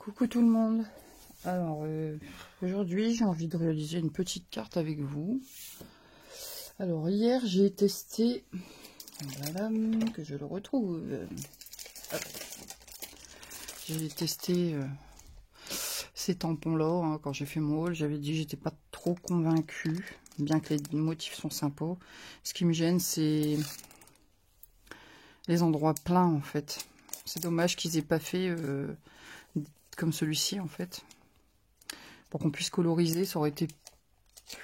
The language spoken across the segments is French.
Coucou tout le monde. Alors aujourd'hui j'ai envie de réaliser une petite carte avec vous. Alors hier j'ai testé, voilà, que je le retrouve. J'ai testé ces tampons là hein, quand j'ai fait mon haul. J'avais dit que j'étais pas trop convaincue, bien que les motifs sont sympas. Ce qui me gêne c'est les endroits pleins en fait. C'est dommage qu'ils aient pas fait comme celui-ci en fait. Pour qu'on puisse coloriser, ça aurait été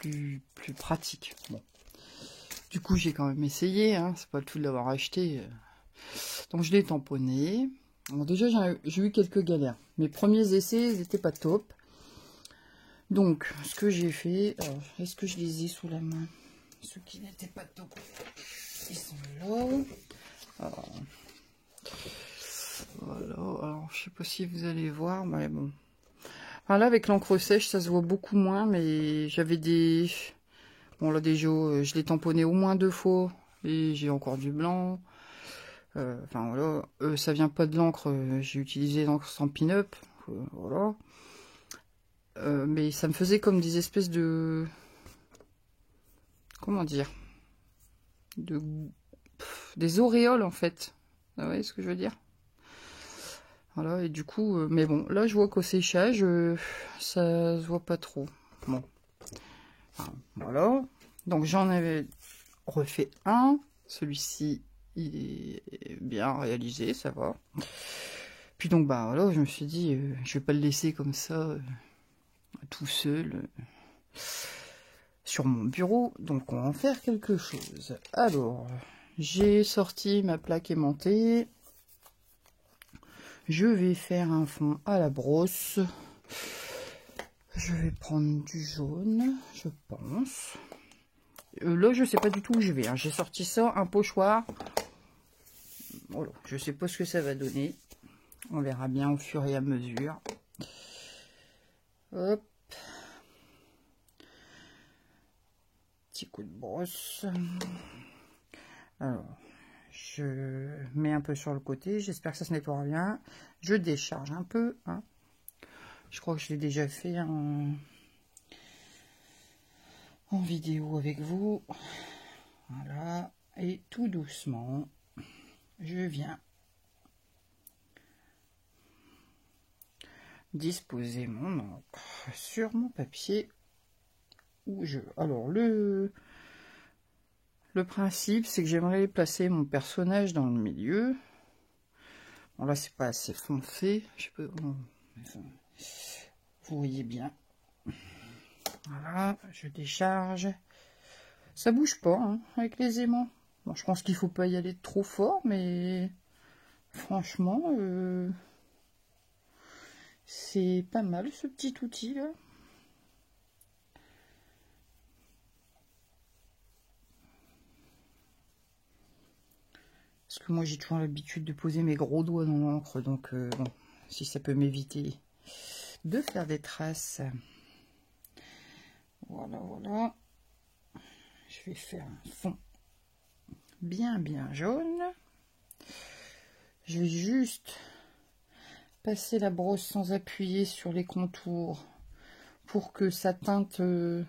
plus pratique. Bon. Du coup, j'ai quand même essayé, hein, c'est pas le tout de l'avoir acheté. Donc je l'ai tamponné. Bon, déjà, j'ai eu quelques galères. Mes premiers essais, ils n'étaient pas top. Donc, ce que j'ai fait, est-ce que je les ai sous la main? Ceux qui n'étaient pas top, ils sont là. Alors, voilà, alors je sais pas si vous allez voir, mais bon. Alors là, avec l'encre sèche, ça se voit beaucoup moins, mais j'avais des... Bon, là, déjà, je l'ai tamponné au moins 2 fois, et j'ai encore du blanc. Enfin, voilà, ça vient pas de l'encre, j'ai utilisé l'encre Stampin' Up, voilà. Mais ça me faisait comme des espèces de... Comment dire? Des auréoles, en fait. Vous voyez ce que je veux dire? Voilà, et du coup, mais bon, là je vois qu'au séchage, ça se voit pas trop. Bon, enfin, voilà. Donc j'en avais refait un. Celui-ci, il est bien réalisé, ça va. Puis donc, bah voilà, je me suis dit, je vais pas le laisser comme ça, tout seul, sur mon bureau. Donc on va en faire quelque chose. Alors, j'ai sorti ma plaque aimantée. Je vais faire un fond à la brosse. Je vais prendre du jaune, je pense. Là, je sais pas du tout où je vais. Hein. J'ai sorti ça, un pochoir. Voilà, je sais pas ce que ça va donner. On verra bien au fur et à mesure. Hop. Petit coup de brosse. Alors, je mets un peu sur le côté. J'espère que ça se nettoie bien. Je décharge un peu. Hein. Je crois que je l'ai déjà fait en vidéo avec vous. Voilà. Et tout doucement, je viens disposer mon encre sur mon papier où je... Alors, le principe, c'est que j'aimerais placer mon personnage dans le milieu. Bon, là, c'est pas assez foncé. Je peux... Vous voyez bien. Voilà, je décharge. Ça bouge pas hein, avec les aimants. Bon, je pense qu'il faut pas y aller trop fort, mais franchement, c'est pas mal ce petit outil là. Parce que moi j'ai toujours l'habitude de poser mes gros doigts dans l'encre, donc bon, si ça peut m'éviter de faire des traces. Voilà, voilà. Je vais faire un fond bien jaune. Je vais juste passer la brosse sans appuyer sur les contours pour que ça teinte... je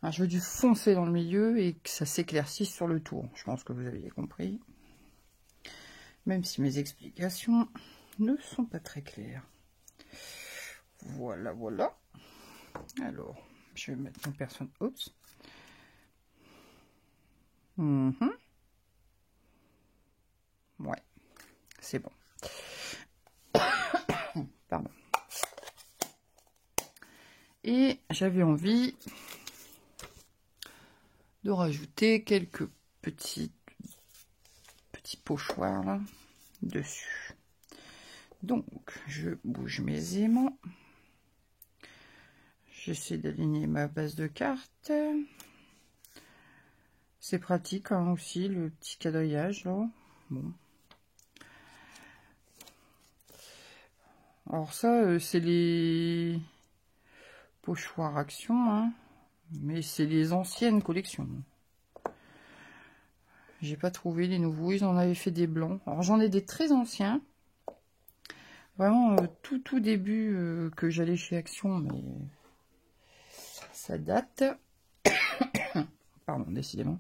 veux du foncé dans le milieu et que ça s'éclaircisse sur le tour. Je pense que vous avez compris. Même si mes explications ne sont pas très claires. Voilà, voilà. Alors, je vais mettre mon personne. Oups. Ouais, c'est bon. Pardon. Et j'avais envie de rajouter quelques petits pochoirs là, dessus. Donc, je bouge mes aimants. J'essaie d'aligner ma base de carte. C'est pratique hein, aussi, le petit quadrillage là. Bon. Alors ça, c'est les pochoirs Action, hein, mais c'est les anciennes collections. J'ai pas trouvé les nouveaux, ils en avaient fait des blancs. Alors j'en ai des très anciens. Vraiment, tout début que j'allais chez Action, mais ça date. Pardon, décidément.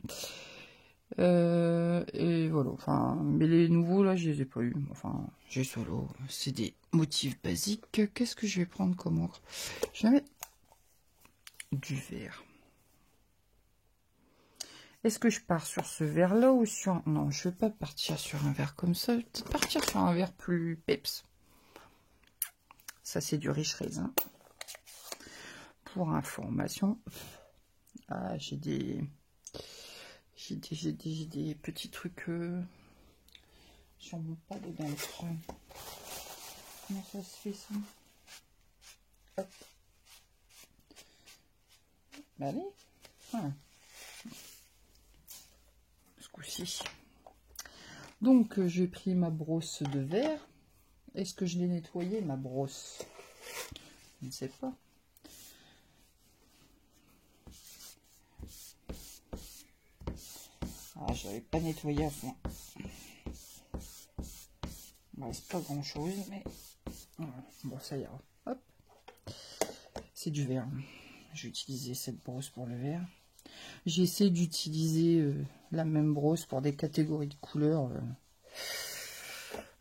Et voilà, enfin, mais les nouveaux, là, je les ai pas eu. Enfin, j'ai solo. C'est des motifs basiques. Qu'est-ce que je vais prendre comme encre? Je vais mettre du vert. Est-ce que je pars sur ce vert-là ou sur... Non, je vais pas partir sur un vert comme ça. Je vais peut-être partir sur un vert plus peps. Ça, c'est du riche raisin. Pour information. Ah, j'ai des petits trucs sur mon pad d'encre. Comment ça se fait, ça? Hop. Bah allez. Voilà. Ce coup-ci. Donc, j'ai pris ma brosse de verre. Est-ce que je l'ai nettoyée, ma brosse? Je ne sais pas. Ah, je l'avais pas nettoyé à fond. Il ne reste pas grand-chose, mais... Voilà. Bon, ça ira. Hop. C'est du verre. J'ai utilisé cette brosse pour le verre. J'ai essayé d'utiliser la même brosse pour des catégories de couleurs.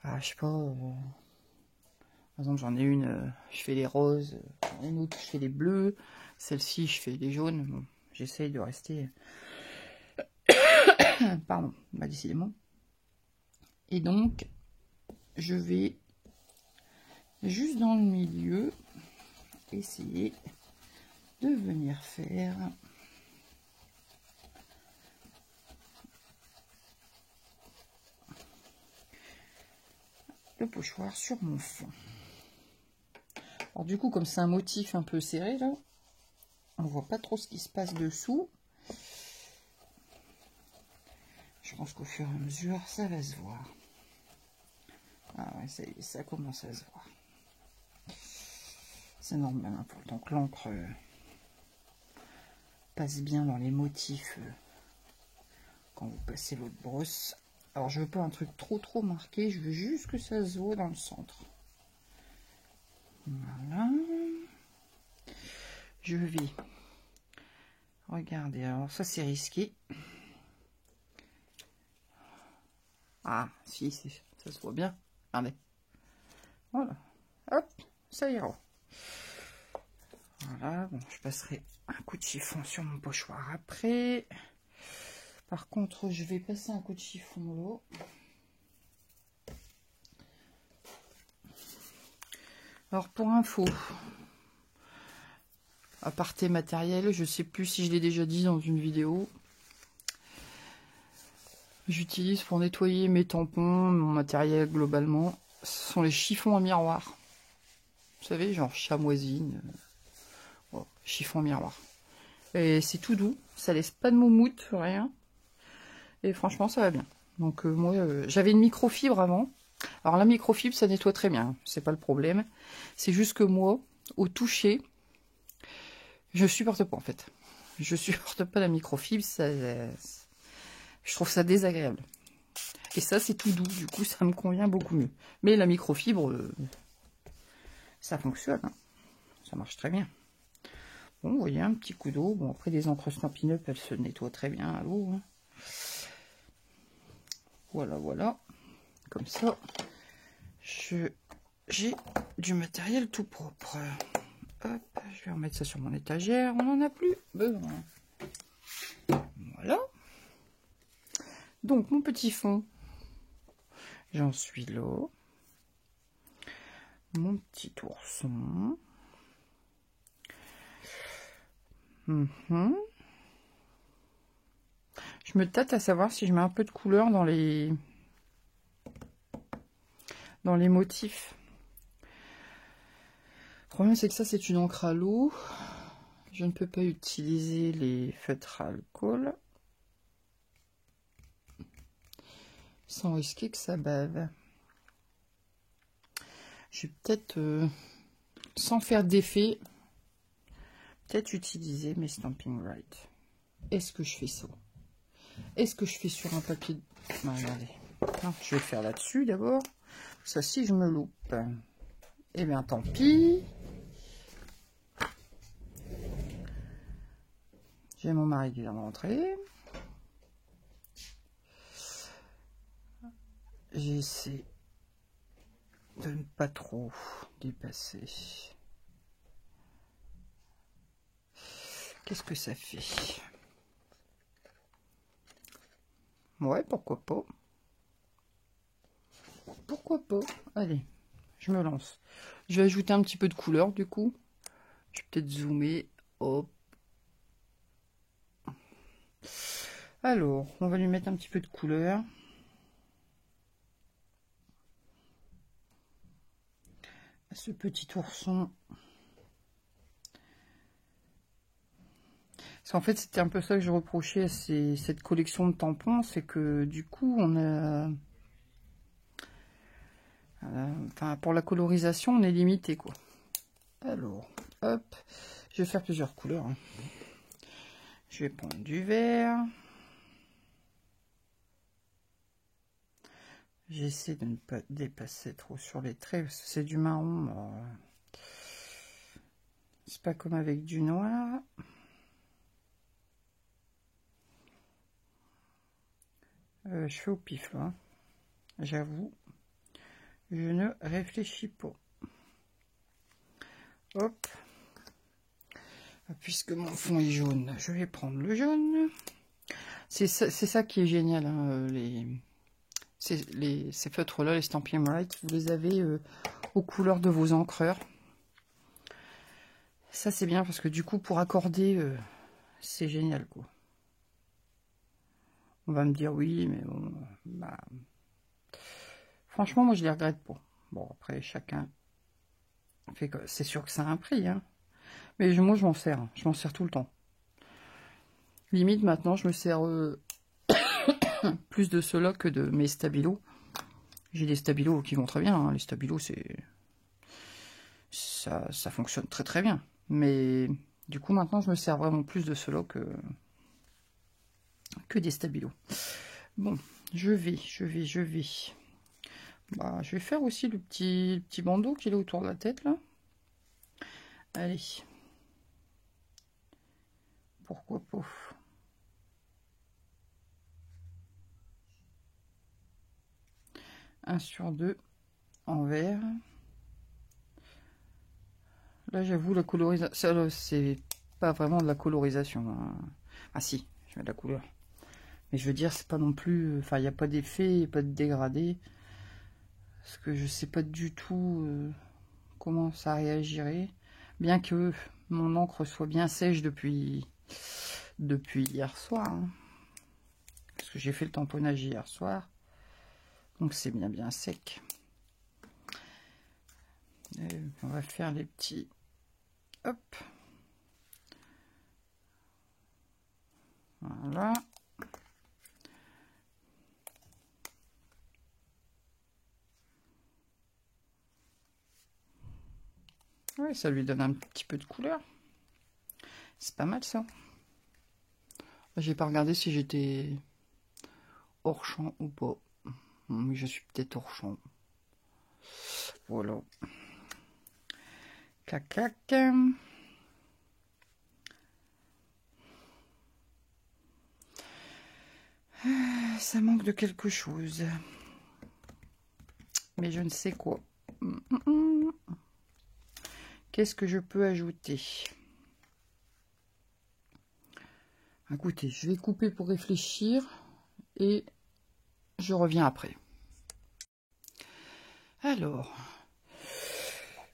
Ah, je sais pas. Par exemple, j'en ai une, je fais les roses. J'en ai une autre, je fais les bleus. Celle-ci, je fais les jaunes. Bon, j'essaye de rester... Pardon, bah, décidément. Et donc, je vais juste dans le milieu essayer de venir faire le pochoir sur mon fond. Alors du coup, comme c'est un motif un peu serré là, on voit pas trop ce qui se passe dessous. Je pense qu'au fur et à mesure, ça va se voir. Ah ouais, ça y est, ça commence à se voir. C'est normal, hein, pour donc l'encre passe bien dans les motifs quand vous passez votre brosse. Alors je veux pas un truc trop marqué, je veux juste que ça se voit dans le centre. Voilà. Je vais regarder, alors ça c'est risqué. Ah si, ça se voit bien. Regardez. Voilà. Hop, ça ira. Voilà, bon, je passerai un coup de chiffon sur mon pochoir après. Par contre, je vais passer un coup de chiffon là. Alors, pour info, aparté matériel, je sais plus si je l'ai déjà dit dans une vidéo. J'utilise pour nettoyer mes tampons, mon matériel globalement. Ce sont les chiffons à miroir. Vous savez, genre chamoisine. Oh, chiffon à miroir. Et c'est tout doux, ça laisse pas de moumoute, rien. Et franchement, ça va bien. Donc moi, j'avais une microfibre avant. Alors la microfibre, ça nettoie très bien, c'est pas le problème. C'est juste que moi, au toucher, je supporte pas en fait. Je supporte pas la microfibre, ça, je trouve ça désagréable. Et ça, c'est tout doux, du coup, ça me convient beaucoup mieux. Mais la microfibre, ça fonctionne, hein. Ça marche très bien. Bon, vous voyez, un petit coup d'eau. Bon, après, les encres Stampin' Up, elles se nettoient très bien à l'eau, hein. Voilà, voilà. Comme ça, j'ai du matériel tout propre. Hop, je vais remettre ça sur mon étagère. On n'en a plus besoin. Voilà. Donc, mon petit fond, j'en suis là. Mon petit ourson. Je me tâte à savoir si je mets un peu de couleur dans les motifs. Le problème, c'est que ça, c'est une encre à l'eau. Je ne peux pas utiliser les feutres à alcool sans risquer que ça bave. Je vais peut-être, sans faire d'effet, peut-être utiliser mes Stampin' Right. Est-ce que je fais ça? Est-ce que je fais sur un papier? Non, regardez. Non, je vais faire là-dessus d'abord. Ça, si je me loupe. Eh bien, tant pis. J'ai mon mari qui vient de rentrer. J'essaie de ne pas trop dépasser. Qu'est-ce que ça fait? Ouais, pourquoi pas. Pourquoi pas. Allez, je me lance. Je vais ajouter un petit peu de couleur du coup. Je vais peut-être zoomer. Hop. Alors, on va lui mettre un petit peu de couleur. Ce petit ourson. Parce qu'en fait, c'était un peu ça que je reprochais à cette collection de tampons, c'est que du coup, on a... enfin, pour la colorisation, on est limité, quoi. Alors, hop, je vais faire plusieurs couleurs. Hein. Je vais prendre du vert. J'essaie de ne pas dépasser trop sur les traits, parce que c'est du marron. C'est pas comme avec du noir. Je fais au pif, là. Hein. J'avoue, je ne réfléchis pas. Hop. Puisque mon fond est jaune, je vais prendre le jaune. C'est ça qui est génial, hein, ces feutres-là, les Stampin' Right, vous les avez aux couleurs de vos encreurs. Ça, c'est bien, parce que du coup, pour accorder, c'est génial, quoi. On va me dire, oui, mais bon, bah... Franchement, moi, je les regrette pas. Bon, après, chacun fait que... C'est sûr que ça a un prix, hein. Mais moi, je m'en sers. Hein. Je m'en sers tout le temps. Limite, maintenant, je me sers plus de cela que de mes stabilos. J'ai des stabilos qui vont très bien. Hein. Les stabilos, ça fonctionne très très bien. Mais du coup, maintenant, je me sers vraiment plus de cela que des stabilos. Bon, je vais. Bah, je vais faire aussi le petit bandeau qu'il a autour de la tête, là. Allez. Pourquoi pas. Un sur deux en vert. Là, j'avoue, la colorisation, c'est pas vraiment de la colorisation. Hein. Ah si, je mets de la couleur. Mais je veux dire, c'est pas non plus... Enfin, il n'y a pas d'effet, pas de dégradé. Parce que je sais pas du tout comment ça réagirait. Bien que mon encre soit bien sèche depuis hier soir. Hein. Parce que j'ai fait le tamponnage hier soir. Donc c'est bien sec. Et on va faire les petits... Hop. Voilà. Oui, ça lui donne un petit peu de couleur. C'est pas mal ça. J'ai pas regardé si j'étais hors champ ou pas. Mais je suis peut-être hors champ. Voilà. Clac, clac. Ça manque de quelque chose. Mais je ne sais quoi. Qu'est-ce que je peux ajouter? Écoutez, je vais couper pour réfléchir et je reviens après. Alors,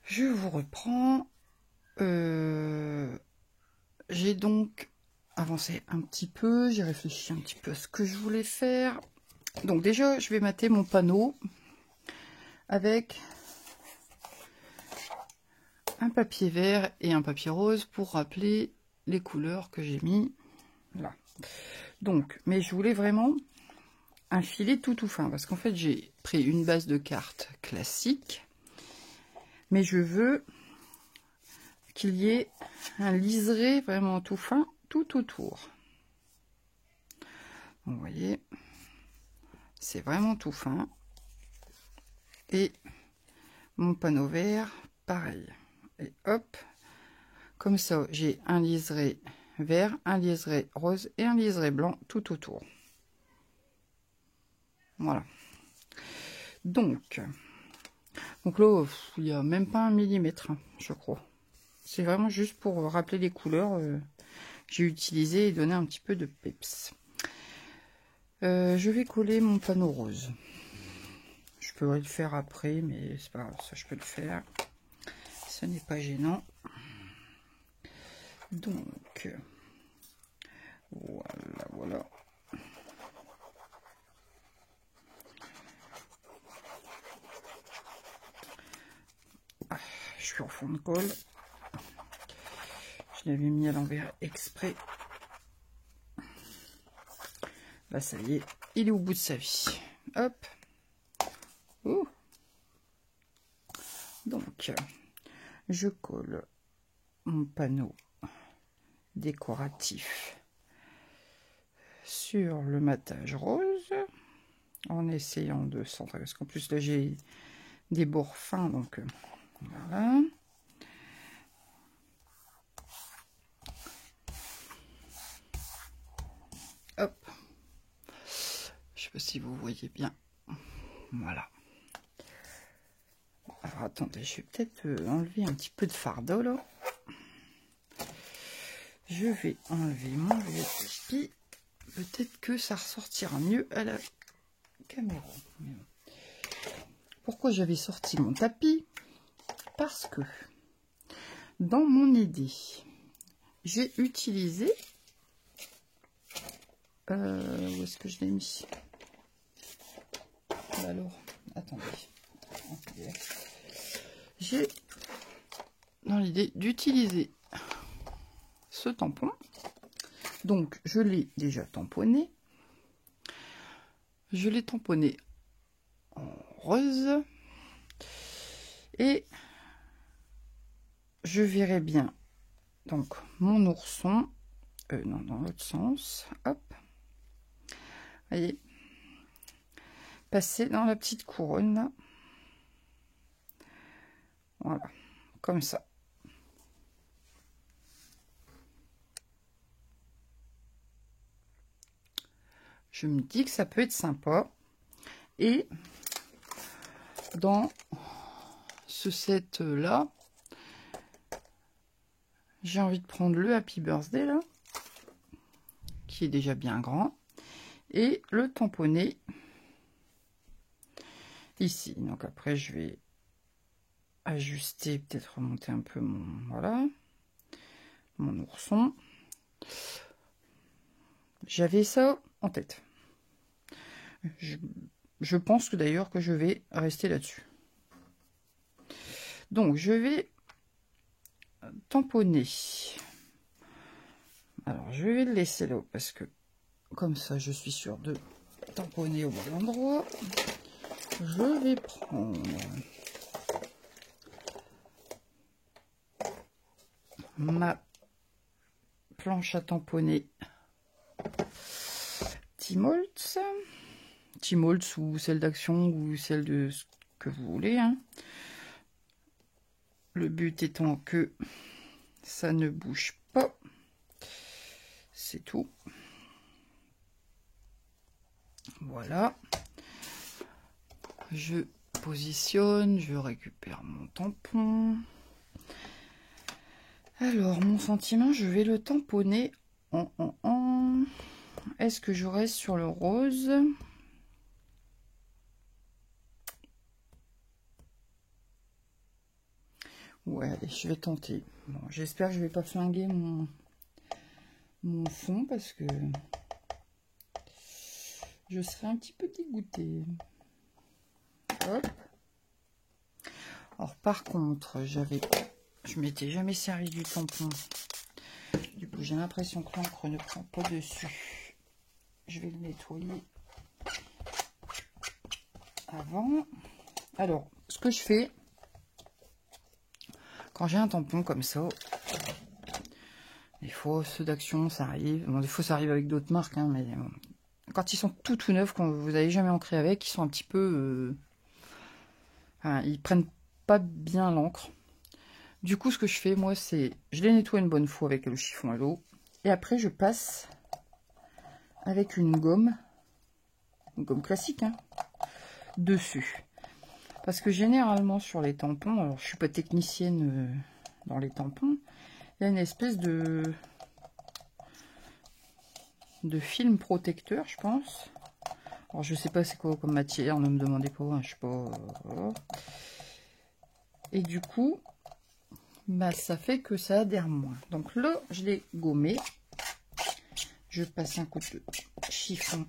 je vous reprends. J'ai donc avancé un petit peu, j'ai réfléchi un petit peu à ce que je voulais faire. Donc déjà, je vais mater mon panneau avec un papier vert et un papier rose pour rappeler les couleurs que j'ai mis là. Donc, mais je voulais vraiment un filet tout fin, parce qu'en fait, j'ai pris une base de cartes classique, mais je veux qu'il y ait un liseré vraiment tout fin tout autour. Donc, vous voyez, c'est vraiment tout fin. Et mon panneau vert, pareil. Et hop, comme ça, j'ai un liseré vert, un liseré rose et un liseré blanc tout autour. Voilà. Donc là, il n'y a même pas 1 millimètre, hein, je crois. C'est vraiment juste pour rappeler les couleurs que j'ai utilisées et donner un petit peu de peps. Je vais coller mon panneau rose. Je pourrais le faire après, mais c'est pas grave, ça je peux le faire. Ce n'est pas gênant. Donc, voilà. Ah, je suis en fond de colle. Je l'avais mis à l'envers exprès. Là, ça y est, il est au bout de sa vie. Hop. Ouh. Donc, je colle mon panneau décoratif sur le matage rose en essayant de centrer, parce qu'en plus là j'ai des bords fins, donc voilà. Hop, je sais pas si vous voyez bien. Voilà. Alors attendez, je vais peut-être enlever un petit peu de fardeau là. Je vais enlever mon vieux tapis. Peut-être que ça ressortira mieux à la caméra. Pourquoi j'avais sorti mon tapis? Parce que dans mon idée, j'ai utilisé... où est-ce que je l'ai mis? Alors, attendez. J'ai dans l'idée d'utiliser ce tampon. Donc, je l'ai déjà tamponné. Je l'ai tamponné en rose. Et je verrai bien donc mon ourson. Non, dans l'autre sens. Hop. Voyez. Passer dans la petite couronne là. Voilà. Comme ça. Je me dis que ça peut être sympa. Et dans ce set là, j'ai envie de prendre le Happy Birthday là, qui est déjà bien grand, et le tamponner ici. Donc après je vais ajuster, peut-être remonter un peu mon ourson. J'avais ça en tête. Je pense que d'ailleurs que je vais rester là-dessus. Donc je vais tamponner. Alors je vais le laisser là parce que comme ça je suis sûre de tamponner au bon endroit. Je vais prendre ma planche à tamponner T-Moltz ou celle d'Action ou celle de ce que vous voulez, hein. Le but étant que ça ne bouge pas, c'est tout. Voilà, je positionne, je récupère mon tampon. Alors mon sentiment, je vais le tamponner en. Est-ce que je reste sur le rose? Ouais, allez, je vais tenter. Bon, j'espère que je vais pas flinguer mon fond parce que je serai un petit peu dégoûtée. Hop. Alors par contre, je m'étais jamais servi du tampon. Du coup, j'ai l'impression que l'encre ne prend pas dessus. Je vais le nettoyer avant. Alors, ce que je fais quand j'ai un tampon comme ça, des fois ceux d'Action ça arrive, bon, des fois ça arrive avec d'autres marques, hein, mais bon, quand ils sont tout neufs, quand vous n'avez jamais ancré avec, ils sont un petit peu, enfin, ils prennent pas bien l'encre. Du coup, ce que je fais, moi, c'est... Je les nettoie une bonne fois avec le chiffon à l'eau. Et après, je passe avec une gomme classique, hein, dessus. Parce que généralement, sur les tampons, alors je suis pas technicienne dans les tampons, il y a une espèce de film protecteur, je pense. Alors, je sais pas c'est quoi comme matière, ne me demandez pas, hein, je sais pas. Voilà. Et du coup, bah, ça fait que ça adhère moins. Donc là, je l'ai gommé. Je passe un coup de chiffon.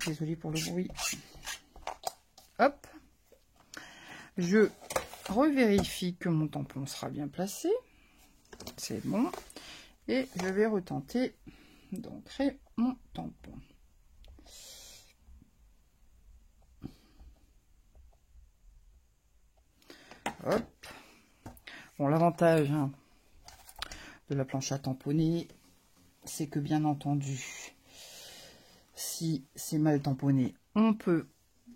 Désolée pour le bruit. Hop. Je revérifie que mon tampon sera bien placé. C'est bon. Et je vais retenter d'ancrer mon tampon. Hop. Bon, l'avantage de la planche à tamponner, c'est que bien entendu, si c'est mal tamponné, on peut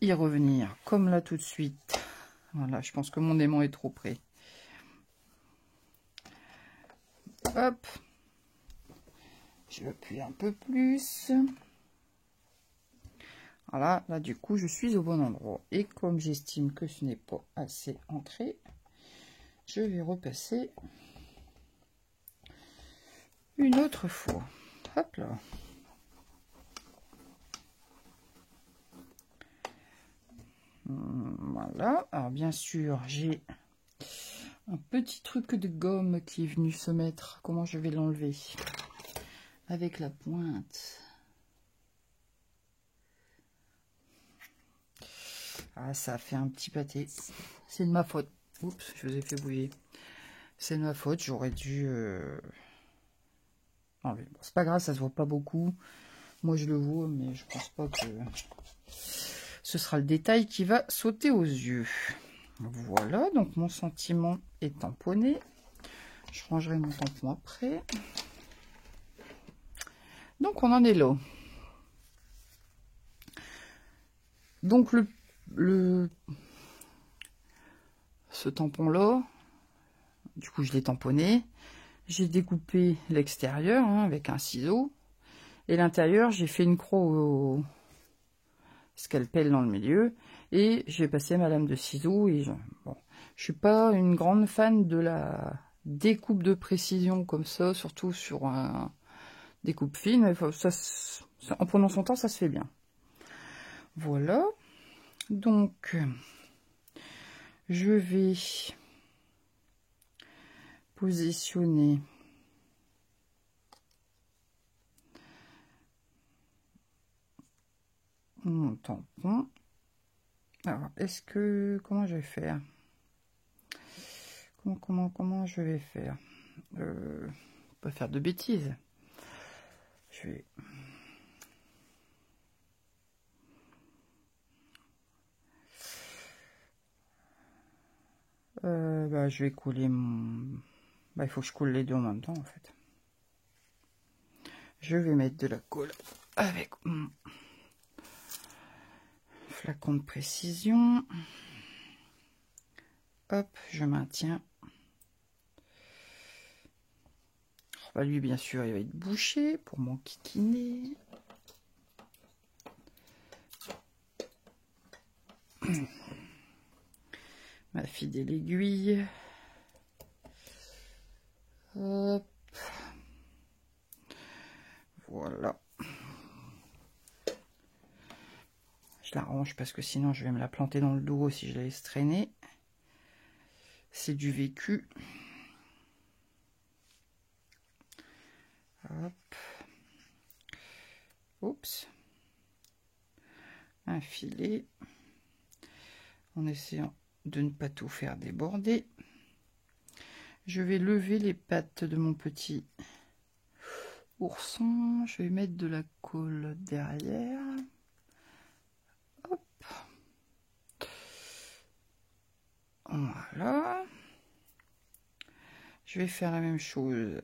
y revenir comme là tout de suite. Voilà, je pense que mon aimant est trop près. Hop. Je appuie un peu plus. Voilà, là du coup je suis au bon endroit. Et comme j'estime que ce n'est pas assez ancré, je vais repasser une autre fois. Hop là. Voilà. Alors bien sûr, j'ai un petit truc de gomme qui est venu se mettre. Comment je vais l'enlever? Avec la pointe. Ah, ça a fait un petit pâté. C'est de ma faute. Oups, je vous ai fait bouger. C'est de ma faute, j'aurais dû... enlever. Bon, c'est pas grave, ça se voit pas beaucoup. Moi, je le vois, mais je pense pas que ce sera le détail qui va sauter aux yeux. Voilà, donc mon sentiment est tamponné. Je rangerai mon tampon après. Donc, on en est là. Donc, ce tampon-là, du coup, je l'ai tamponné. J'ai découpé l'extérieur avec un ciseau. Et l'intérieur, j'ai fait une croix au scalpel dans le milieu. Et j'ai passé ma lame de ciseau. Et bon, je suis pas une grande fan de la découpe de précision comme ça, surtout sur un découpe fine. En prenant son temps, ça se fait bien. Voilà. Donc, je vais positionner mon tampon. Alors, comment je vais faire? Comment je vais faire? Pas faire de bêtises. Je vais... je vais couler mon... il faut que je coule les deux en même temps, en fait. Je vais mettre de la colle avec mon flacon de précision. Hop, je maintiens. Lui, bien sûr, il va être bouché pour m'enquiquiner. Ma fidèle aiguille. Hop. Voilà. Je la range parce que sinon je vais me la planter dans le dos si je la laisse traîner. C'est du vécu. Hop. Oups. Un filet. En essayant de ne pas tout faire déborder. Je vais lever les pattes de mon petit ourson. Je vais mettre de la colle derrière. Hop. Voilà. Je vais faire la même chose.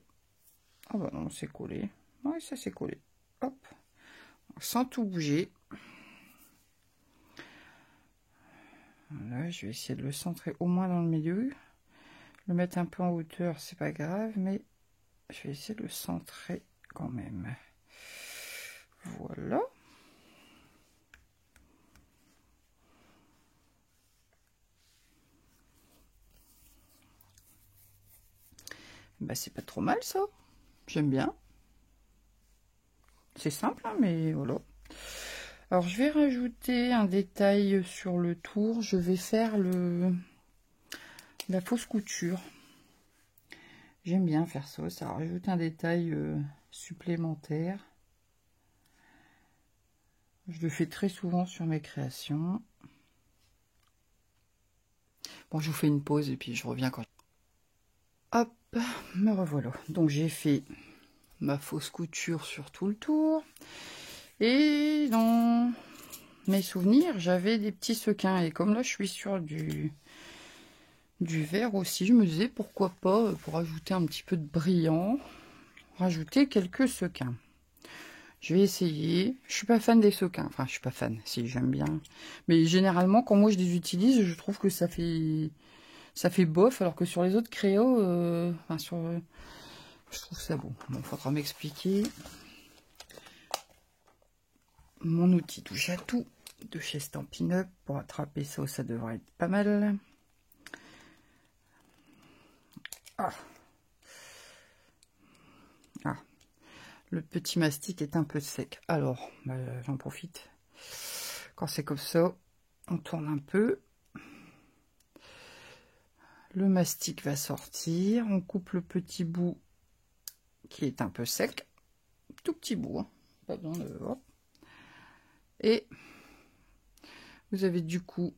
Ah bah non, c'est collé. Oui, ça s'est collé. Hop. Sans tout bouger. Voilà, je vais essayer de le centrer au moins dans le milieu. Le mettre un peu en hauteur, c'est pas grave, mais je vais essayer de le centrer quand même. Voilà. Bah, c'est pas trop mal ça. J'aime bien. C'est simple, hein, mais voilà. Alors, je vais rajouter un détail sur le tour. Je vais faire la fausse couture. J'aime bien faire ça. Ça rajoute un détail supplémentaire. Je le fais très souvent sur mes créations. Bon, je vous fais une pause et puis je reviens quand... Hop, me revoilà. Donc, j'ai fait ma fausse couture sur tout le tour. Et dans mes souvenirs, j'avais des petits sequins. Et comme là, je suis sur du vert aussi, je me disais pourquoi pas, pour ajouter un petit peu de brillant, rajouter quelques sequins. Je vais essayer. Je suis pas fan des sequins. Enfin, je suis pas fan. Si, j'aime bien. Mais généralement, quand moi je les utilise, je trouve que ça fait bof. Alors que sur les autres créos, enfin je trouve ça beau. Bon, faudra m'expliquer. Mon outil touche à tout de chez Stampin' Up. Pour attraper ça, ça devrait être pas mal. Ah. Ah. Le petit mastic est un peu sec. Alors, bah, j'en profite. Quand c'est comme ça, on tourne un peu. Le mastic va sortir. On coupe le petit bout qui est un peu sec. Tout petit bout. Hein. Pas besoin de... Hop. Et vous avez du coup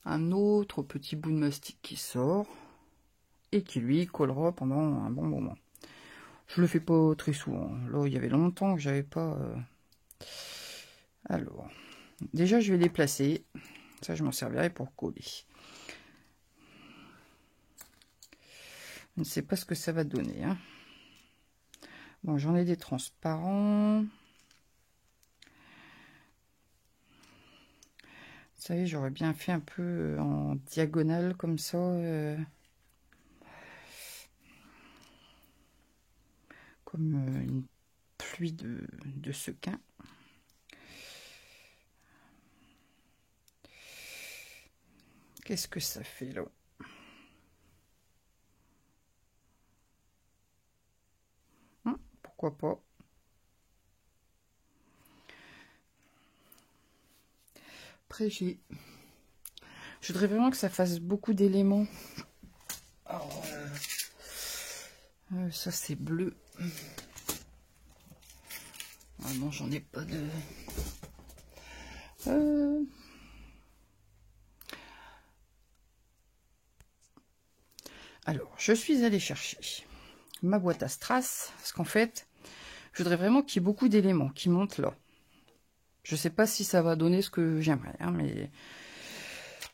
un autre petit bout de mastic qui sort. Et qui lui collera pendant un bon moment. Je le fais pas très souvent. Là, il y avait longtemps que j'avais pas... Alors, déjà, je vais les placer. Ça, je m'en servirai pour coller. Je ne sais pas ce que ça va donner. Hein. Bon, j'en ai des transparents. Vous savez, j'aurais bien fait un peu en diagonale comme ça. Comme une pluie de sequins. Qu'est-ce que ça fait là? Pourquoi pas? Après, je voudrais vraiment que ça fasse beaucoup d'éléments. Alors, ça c'est bleu. Ah non, j'en ai pas de... Alors, je suis allée chercher ma boîte à strass, parce qu'en fait, je voudrais vraiment qu'il y ait beaucoup d'éléments qui montent là. Je sais pas si ça va donner ce que j'aimerais, hein, mais...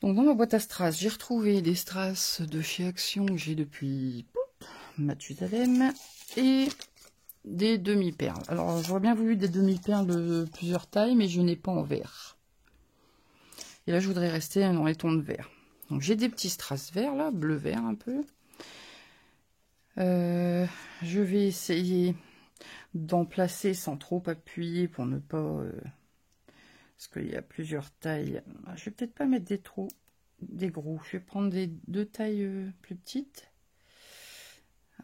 Donc, dans ma boîte à strass, j'ai retrouvé des strass de chez Action que j'ai depuis Mathusalem, et des demi-perles. Alors, j'aurais bien voulu des demi-perles de plusieurs tailles, mais je n'ai pas en vert. Et là, je voudrais rester dans les tons de vert. Donc, j'ai des petits strass verts, là, bleu-vert un peu. Je vais essayer d'en placer sans trop appuyer pour ne pas... parce qu'il y a plusieurs tailles. Je vais peut-être pas mettre des gros. Je vais prendre des deux tailles plus petites.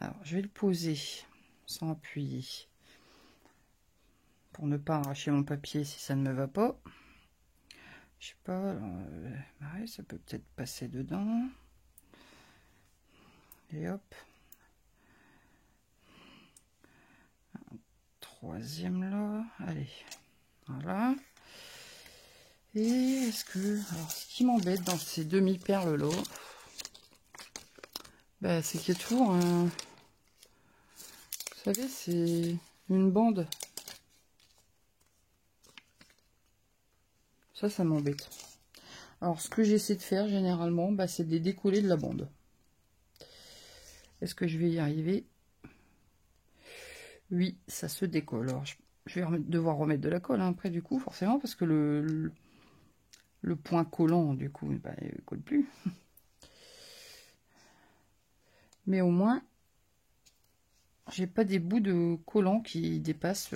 Alors, je vais le poser sans appuyer. Pour ne pas arracher mon papier si ça ne me va pas. Je sais pas, ouais, ça peut peut-être passer dedans. Et hop. Un troisième là. Allez. Voilà. Et est-ce que... Alors, ce qui m'embête dans ces demi-perles là, bah, c'est qu'il y a toujours un... Vous savez, c'est une bande. Ça m'embête. Alors, ce que j'essaie de faire généralement, bah, c'est de les décoller de la bande. Est-ce que je vais y arriver? Oui, ça se décolle. Alors, je vais devoir remettre de la colle hein, après, du coup, forcément, parce que le point collant, du coup, bah, il ne colle plus. Mais au moins, j'ai pas des bouts de collant qui dépassent.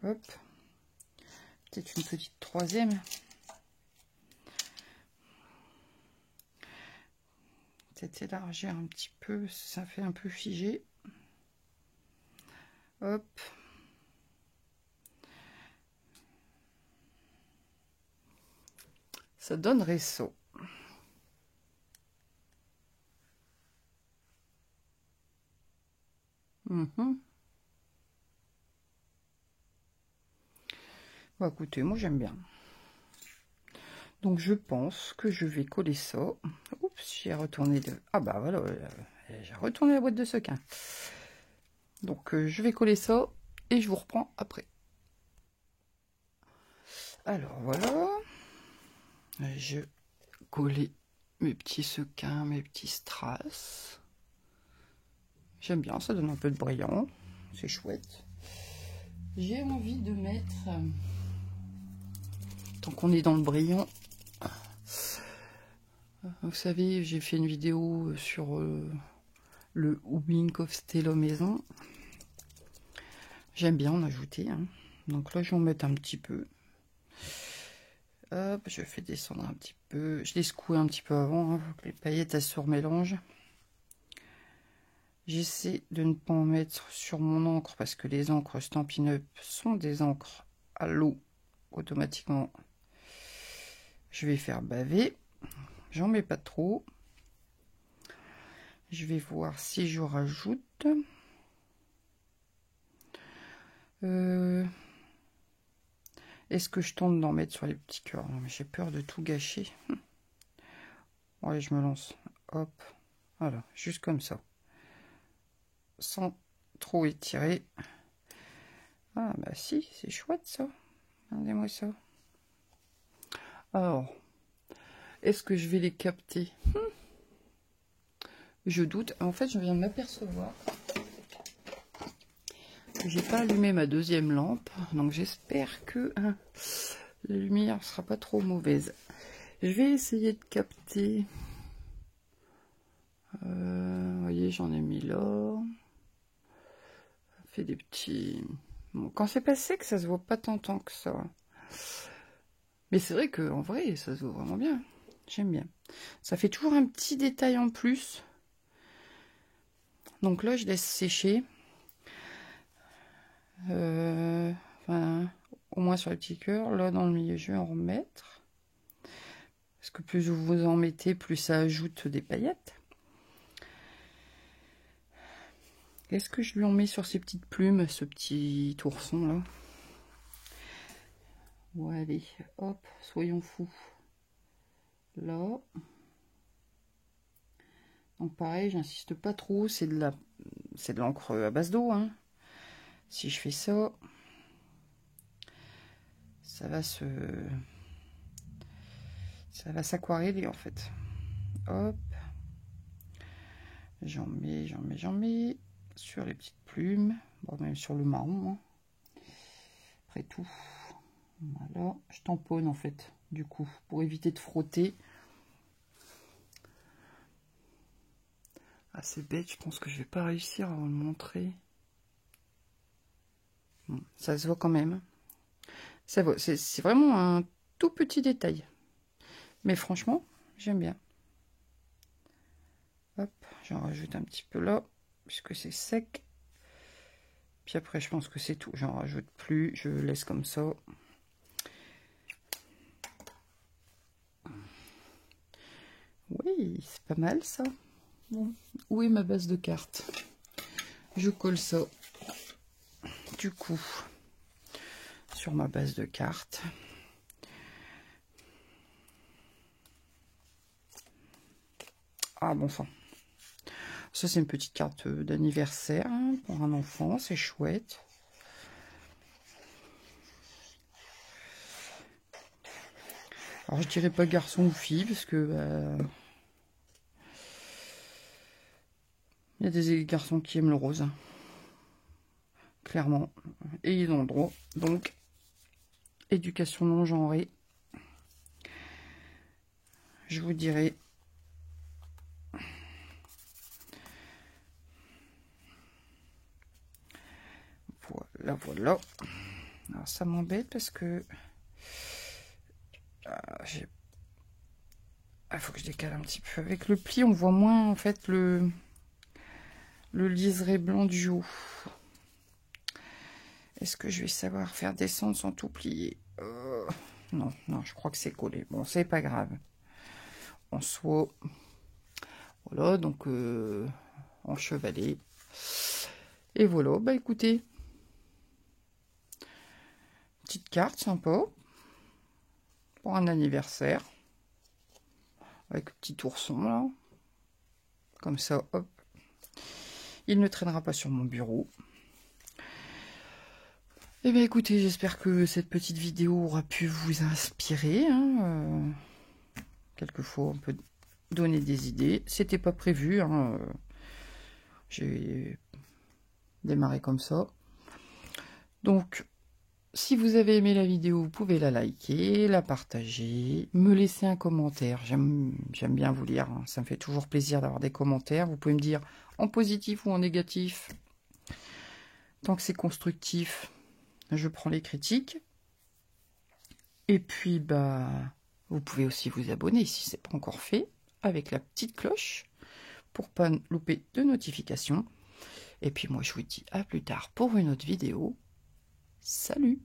Hop. Peut-être une petite troisième. Peut-être élargir un petit peu, ça fait un peu figé. Hop. Ça donne réseau. Bah, écoutez, moi j'aime bien. Donc je pense que je vais coller ça. Oups, j'ai retourné de... Ah bah voilà, j'ai retourné la boîte de sequin. Donc je vais coller ça et je vous reprends après. Alors voilà. Je coller mes petits sequins, mes petits strass. J'aime bien, ça donne un peu de brillant. C'est chouette. J'ai envie de mettre... Tant qu'on est dans le brillant... Vous savez, j'ai fait une vidéo sur le Houbing of Stella maison. J'aime bien en ajouter. Hein. Donc là, je vais en mettre un petit peu. Hop, je fais descendre un petit peu. Je les secoue un petit peu avant, hein, pour que les paillettes elles se remélangent. J'essaie de ne pas en mettre sur mon encre parce que les encres Stampin' Up sont des encres à l'eau. Automatiquement, je vais faire baver. J'en mets pas trop. Je vais voir si je rajoute. Est-ce que je tente d'en mettre sur les petits cœurs? J'ai peur de tout gâcher. Ouais, je me lance. Hop. Voilà, juste comme ça. Sans trop étirer. Ah bah si, c'est chouette ça. Regardez-moi ça. Alors, est-ce que je vais les capter? Je doute. En fait, je viens de m'apercevoir que j'ai pas allumé ma deuxième lampe. Donc j'espère que la lumière sera pas trop mauvaise. Je vais essayer de capter. Vous voyez, j'en ai mis là. Ça fait des petits... Bon, quand c'est pas sec, ça se voit pas tant que ça. Mais c'est vrai qu'en vrai, ça se voit vraiment bien. J'aime bien. Ça fait toujours un petit détail en plus. Donc là, je laisse sécher. Enfin, au moins sur les petits cœurs. Là, dans le milieu, je vais en remettre. Parce que plus vous en mettez, plus ça ajoute des paillettes. Est-ce que je lui en mets sur ces petites plumes, ce petit ourson là? Bon, allez, hop, soyons fous. Là. Donc pareil, j'insiste pas trop, c'est de l'encre à base d'eau. Hein. Si je fais ça, ça va s'aquareller en fait. Hop. J'en mets sur les petites plumes. Bon, même sur le marron. Hein. Après tout. Voilà. Je tamponne en fait, du coup, pour éviter de frotter. Ah, c'est bête, je pense que je vais pas réussir à vous le montrer. Bon, ça se voit quand même. Ça voit, c'est vraiment un tout petit détail. Mais franchement, j'aime bien. Hop, j'en rajoute un petit peu là, puisque c'est sec. Puis après, je pense que c'est tout. J'en rajoute plus, je laisse comme ça. Oui, c'est pas mal ça. Bon, où est ma base de cartes? Je colle ça, du coup, sur ma base de cartes. Ah bon sang. Ça, c'est une petite carte d'anniversaire hein, pour un enfant, c'est chouette. Alors, je dirais pas garçon ou fille, parce que... il y a des garçons qui aiment le rose. Clairement. Et ils ont le droit. Donc, éducation non genrée. Je vous dirai. Voilà, voilà. Alors ça m'embête parce que faut que je décale un petit peu. Avec le pli, on voit moins en fait le liseré blanc du haut. Est-ce que je vais savoir faire descendre sans tout plier? Non, non, je crois que c'est collé. Bon, c'est pas grave. En soit, voilà, donc en chevalet. Et voilà, bah écoutez, petite carte sympa pour un anniversaire avec petit ourson là, comme ça, hop. Il ne traînera pas sur mon bureau. Eh bien écoutez, j'espère que cette petite vidéo aura pu vous inspirer. Hein, quelquefois, on peut donner des idées. C'était pas prévu. Hein, j'ai démarré comme ça. Donc, si vous avez aimé la vidéo, vous pouvez la liker, la partager, me laisser un commentaire. J'aime bien vous lire. Hein, ça me fait toujours plaisir d'avoir des commentaires. Vous pouvez me dire en positif ou en négatif. Tant que c'est constructif, je prends les critiques. Et puis, bah, vous pouvez aussi vous abonner si ce n'est pas encore fait, avec la petite cloche, pour pas louper de notifications. Et puis moi, je vous dis à plus tard pour une autre vidéo. Salut!